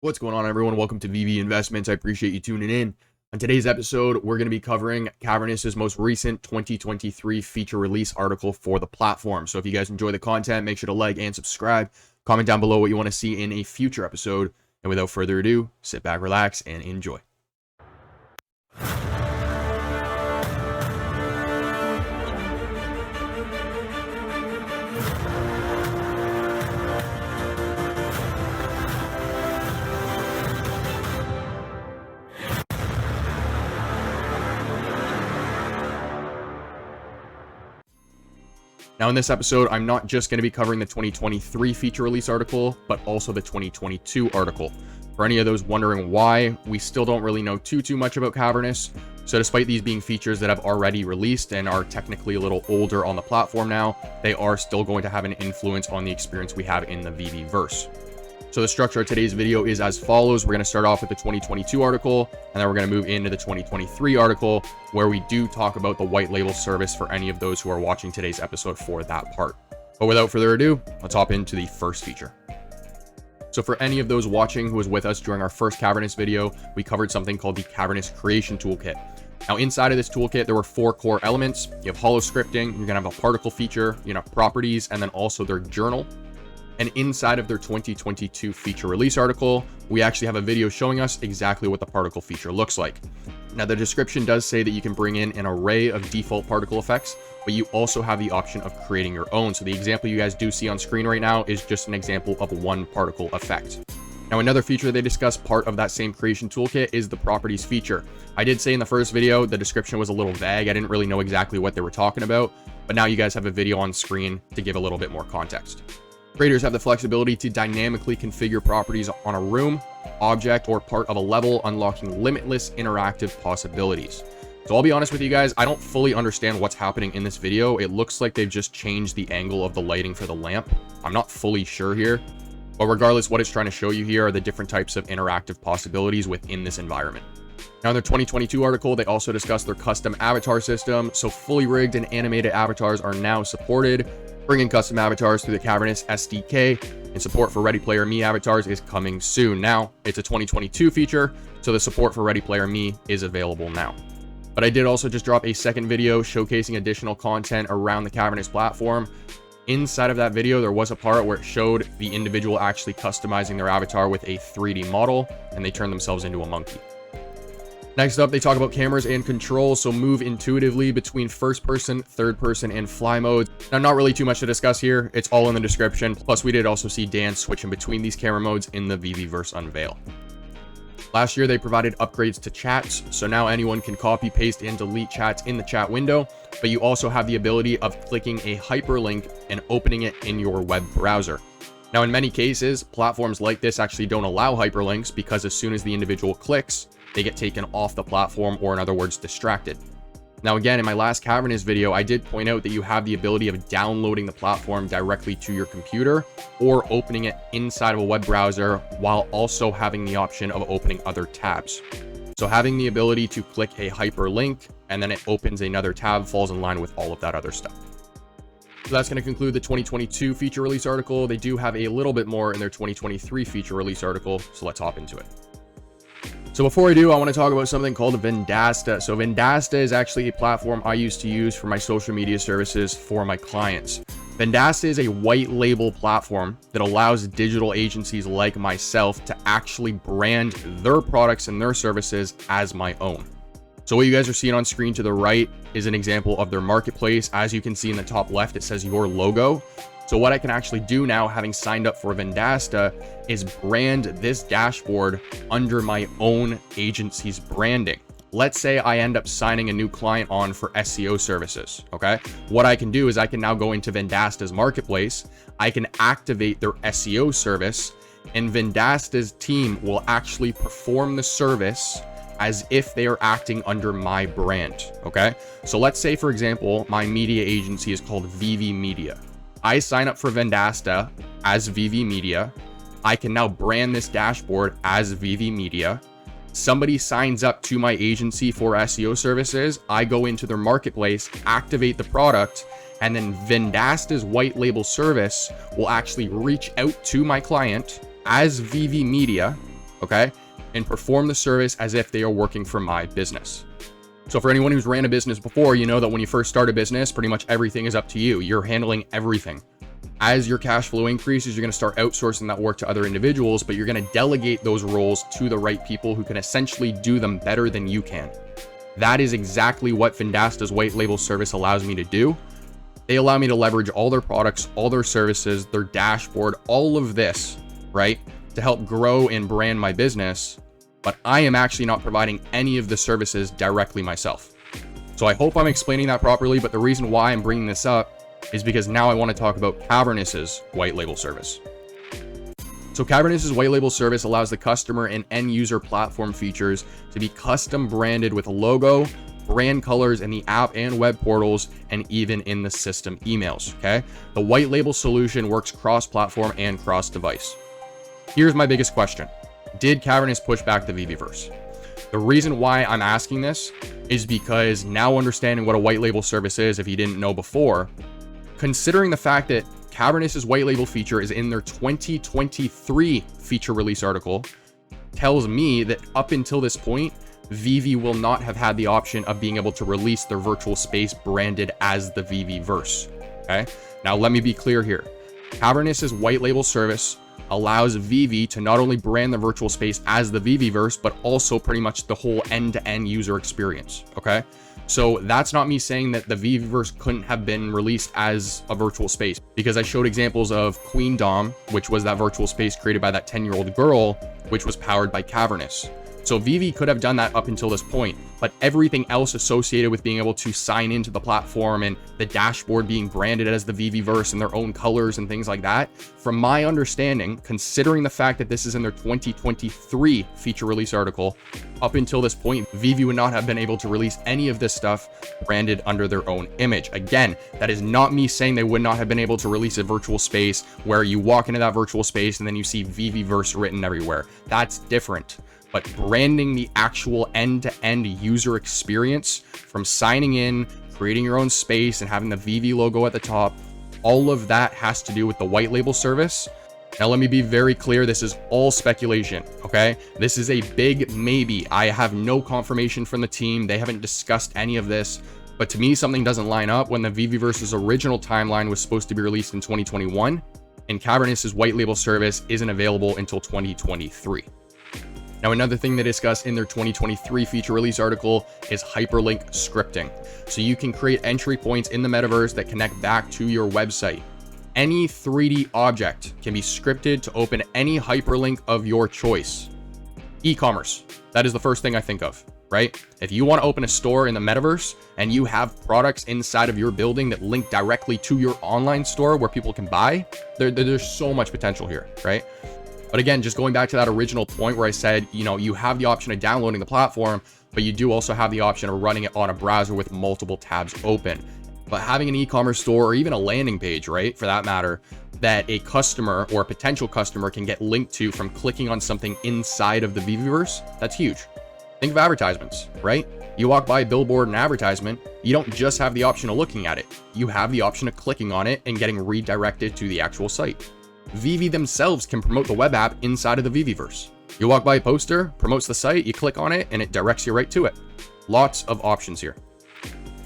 What's going on, everyone? Welcome to VV Investments. I appreciate you tuning in. On today's episode, we're going to be covering Cavrnus' most recent 2023 feature release article for the platform. So if you guys enjoy the content, make sure to like and subscribe. Comment down below what you want to see in a future episode. And without further ado, sit back, relax, and enjoy. Now in this episode, I'm not just going to be covering the 2023 feature release article, but also the 2022 article. For any of those wondering why, we still don't really know too much about Cavrnus. So despite these being features that have already released and are technically a little older on the platform now, they are still going to have an influence on the experience we have in the VeVeVerse. So the structure of today's video is as follows. We're going to start off with the 2022 article, and then we're going to move into the 2023 article, where we do talk about the white label service for any of those who are watching today's episode for that part. But without further ado, let's hop into the first feature. So for any of those watching who was with us during our first Cavrnus video, we covered something called the Cavrnus Creation Toolkit. Now inside of this toolkit, there were 4 core elements. You have hollow scripting, you're going to have a particle feature, you know, properties, and then also their journal. And inside of their 2022 feature release article, we actually have a video showing us exactly what the particle feature looks like. Now, the description does say that you can bring in an array of default particle effects, but you also have the option of creating your own. So the example you guys do see on screen right now is just an example of one particle effect. Now, another feature they discuss, part of that same creation toolkit, is the properties feature. I did say in the first video, the description was a little vague. I didn't really know exactly what they were talking about, but now you guys have a video on screen to give a little bit more context. Creators have the flexibility to dynamically configure properties on a room, object, or part of a level, unlocking limitless interactive possibilities. So I'll be honest with you guys, I don't fully understand what's happening in this video. It looks like they've just changed the angle of the lighting for the lamp. I'm not fully sure here, but regardless, what it's trying to show you here are the different types of interactive possibilities within this environment. Now in their 2022 article, they also discussed their custom avatar system. So fully rigged and animated avatars are now supported. Bringing custom avatars through the Cavrnus SDK, and support for Ready Player Me avatars is coming soon. Now, it's a 2022 feature, so the support for Ready Player Me is available now. But I did also just drop a second video showcasing additional content around the Cavrnus platform. Inside of that video, there was a part where it showed the individual actually customizing their avatar with a 3D model, and they turned themselves into a monkey. Next up, they talk about cameras and controls, so move intuitively between first person, third person, and fly modes. Now, not really too much to discuss here. It's all in the description. Plus, we did also see Dan switching between these camera modes in the VeVeVerse unveil. Last year, they provided upgrades to chats, so now anyone can copy, paste, and delete chats in the chat window, but you also have the ability of clicking a hyperlink and opening it in your web browser. Now, in many cases, platforms like this actually don't allow hyperlinks because as soon as the individual clicks, they get taken off the platform, or in other words, distracted. Now, again, in my last Cavrnus video, I did point out that you have the ability of downloading the platform directly to your computer or opening it inside of a web browser while also having the option of opening other tabs. So having the ability to click a hyperlink and then it opens another tab falls in line with all of that other stuff. So that's going to conclude the 2022 feature release article. They do have a little bit more in their 2023 feature release article, so let's hop into it. So before I do, I want to talk about something called Vendasta. So Vendasta is actually a platform I used to use for my social media services for my clients. Vendasta is a white label platform that allows digital agencies like myself to actually brand their products and their services as my own. So what you guys are seeing on screen to the right is an example of their marketplace. As you can see in the top left, it says your logo. So what I can actually do now, having signed up for Vendasta, is brand this dashboard under my own agency's branding. Let's say I end up signing a new client on for SEO services, okay? What I can do is I can now go into Vendasta's marketplace, I can activate their SEO service, and Vendasta's team will actually perform the service as if they are acting under my brand, okay? So let's say, for example, my media agency is called VeVe Media. I sign up for Vendasta as VeVe Media. I can now brand this dashboard as VeVe Media. Somebody signs up to my agency for SEO services. I go into their marketplace, activate the product, and then Vendasta's white label service will actually reach out to my client as VeVe Media okay? And perform the service as if they are working for my business. So for anyone who's ran a business before, you know that when you first start a business, pretty much everything is up to you. You're handling everything. As your cash flow increases, you're going to start outsourcing that work to other individuals, but you're going to delegate those roles to the right people who can essentially do them better than you can. That is exactly what Vendasta's white label service allows me to do. They allow me to leverage all their products, all their services, their dashboard, all of this, right, to help grow and brand my business. But I am actually not providing any of the services directly myself. So I hope I'm explaining that properly, but the reason why I'm bringing this up is because now I want to talk about Cavrnus's white label service. So Cavrnus's white label service allows the customer and end user platform features to be custom branded with a logo, brand colors in the app and web portals, and even in the system emails, okay? The white label solution works cross-platform and cross-device. Here's my biggest question. Did Cavrnus push back the VeVeVerse? The reason why I'm asking this is because now understanding what a white label service is, if you didn't know before, considering the fact that Cavrnus's white label feature is in their 2023 feature release article, tells me that up until this point, Veve will not have had the option of being able to release their virtual space branded as the VeVeVerse. Okay, now let me be clear here. Cavrnus's white label service allows Veve to not only brand the virtual space as the VeVeVerse, but also pretty much the whole end-to-end user experience. Okay, so that's not me saying that the VeVeVerse couldn't have been released as a virtual space, because I showed examples of Queen Dom, which was that virtual space created by that 10-year-old girl, which was powered by Cavrnus. So Veve could have done that up until this point, but everything else associated with being able to sign into the platform and the dashboard being branded as the VeVeVerse and their own colors and things like that, from my understanding, considering the fact that this is in their 2023 feature release article, up until this point, Veve would not have been able to release any of this stuff branded under their own image. Again, that is not me saying they would not have been able to release a virtual space where you walk into that virtual space and then you see VeVeVerse written everywhere. That's different. But branding the actual end-to-end user experience, from signing in, creating your own space, and having the Veve logo at the top, all of that has to do with the white label service. Now, let me be very clear. This is all speculation, okay? This is a big maybe. I have no confirmation from the team. They haven't discussed any of this. But to me, something doesn't line up when the VeVeVerse's original timeline was supposed to be released in 2021, and Cavrnus's white label service isn't available until 2023. Now, another thing they discuss in their 2023 feature release article is hyperlink scripting. So you can create entry points in the metaverse that connect back to your website. Any 3D object can be scripted to open any hyperlink of your choice. E-commerce, that is the first thing I think of, right? If you want to open a store in the metaverse and you have products inside of your building that link directly to your online store where people can buy, there's so much potential here, right? But again, just going back to that original point where I said, you know, you have the option of downloading the platform, but you do also have the option of running it on a browser with multiple tabs open. But having an e-commerce store, or even a landing page, right, for that matter, that a customer or a potential customer can get linked to from clicking on something inside of the VeVeVerse, that's huge. Think of advertisements, right? You walk by a billboard and advertisement, you don't just have the option of looking at it. You have the option of clicking on it and getting redirected to the actual site. Veve themselves can promote the web app inside of the VeVeVerse. You walk by a poster, promotes the site, you click on it, and it directs you right to it. Lots of options here.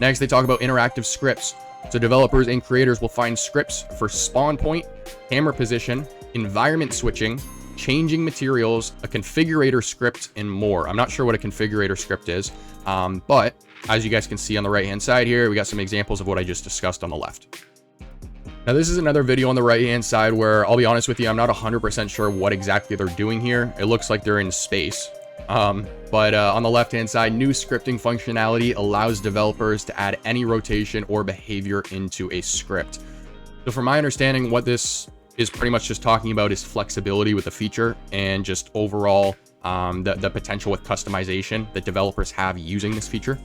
Next, they talk about interactive scripts. So developers and creators will find scripts for spawn point, camera position, environment switching, changing materials, a configurator script, and more. I'm not sure what a configurator script is, but as you guys can see on the right-hand side here, we got some examples of what I just discussed on the left. Now, this is another video on the right-hand side where I'll be honest with you, I'm not 100% sure what exactly they're doing here. It looks like they're in space. But on the left-hand side, new scripting functionality allows developers to add any rotation or behavior into a script. So from my understanding, what this is pretty much just talking about is flexibility with the feature and just overall the potential with customization that developers have using this feature.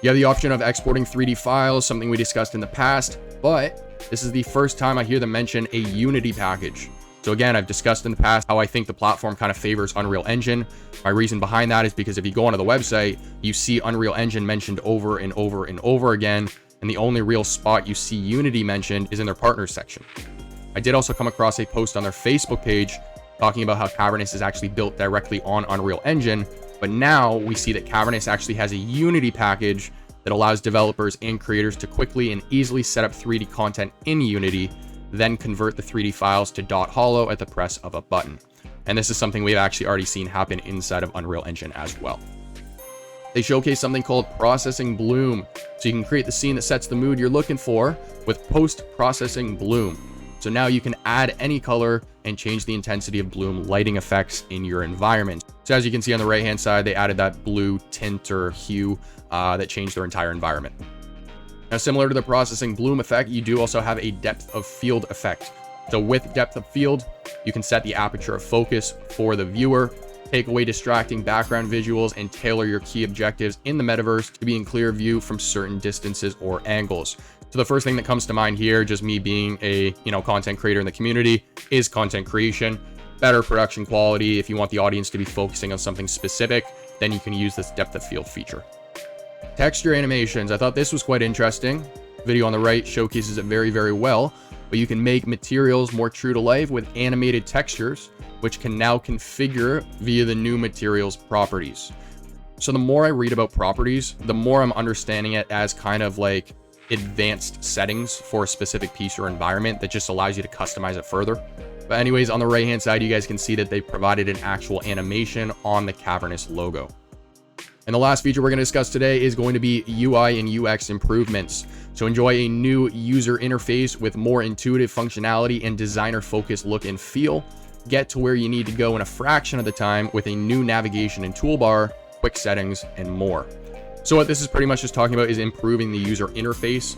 You have the option of exporting 3D files, something we discussed in the past, but this is the first time I hear them mention a Unity package. So again, I've discussed in the past how I think the platform kind of favors Unreal Engine. My reason behind that is because if you go onto the website, you see Unreal Engine mentioned over and over and over again, and the only real spot you see Unity mentioned is in their partners section. I did also come across a post on their Facebook page talking about how Cavrnus is actually built directly on Unreal Engine. But now we see that Cavrnus actually has a Unity package that allows developers and creators to quickly and easily set up 3D content in Unity, then convert the 3D files to .holo at the press of a button. And this is something we've actually already seen happen inside of Unreal Engine as well. They showcase something called processing bloom, so you can create the scene that sets the mood you're looking for with post-processing bloom. So now you can add any color and change the intensity of bloom lighting effects in your environment. So as you can see on the right hand side, they added that blue tint or hue that changed their entire environment. Now, similar to the processing bloom effect, you do also have a depth of field effect. So with depth of field, you can set the aperture of focus for the viewer, take away distracting background visuals, and tailor your key objectives in the metaverse to be in clear view from certain distances or angles. So the first thing that comes to mind here, just me being a content creator in the community, is content creation. Better production quality. If you want the audience to be focusing on something specific, then you can use this depth of field feature. Texture animations. I thought this was quite interesting. Video on the right showcases it very, very well, but you can make materials more true to life with animated textures, which can now configure via the new materials properties. So the more I read about properties, the more I'm understanding it as kind of like advanced settings for a specific piece or environment that just allows you to customize it further. But anyways, on the right hand side, you guys can see that they provided an actual animation on the Cavrnus logo. And the last feature we're going to discuss today is going to be UI and UX improvements. So enjoy a new user interface with more intuitive functionality and designer-focused look and feel. Get to where you need to go in a fraction of the time with a new navigation and toolbar, quick settings, and more. So what this is pretty much just talking about is improving the user interface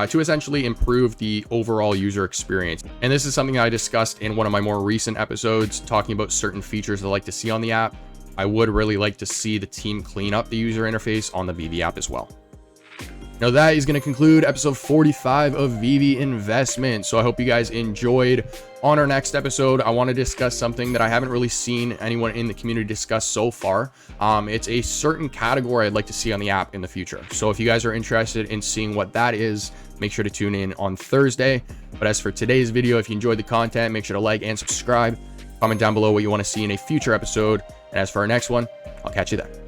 to essentially improve the overall user experience. And this is something I discussed in one of my more recent episodes, talking about certain features I like to see on the app. I would really like to see the team clean up the user interface on the VeVe app as well. Now that is going to conclude episode 45 of VeVe Investment. So I hope you guys enjoyed. On our next episode, I want to discuss something that I haven't really seen anyone in the community discuss so far. It's a certain category I'd like to see on the app in the future. So if you guys are interested in seeing what that is, make sure to tune in on Thursday. But as for today's video, if you enjoyed the content, make sure to like and subscribe. Comment down below what you want to see in a future episode. And as for our next one, I'll catch you there.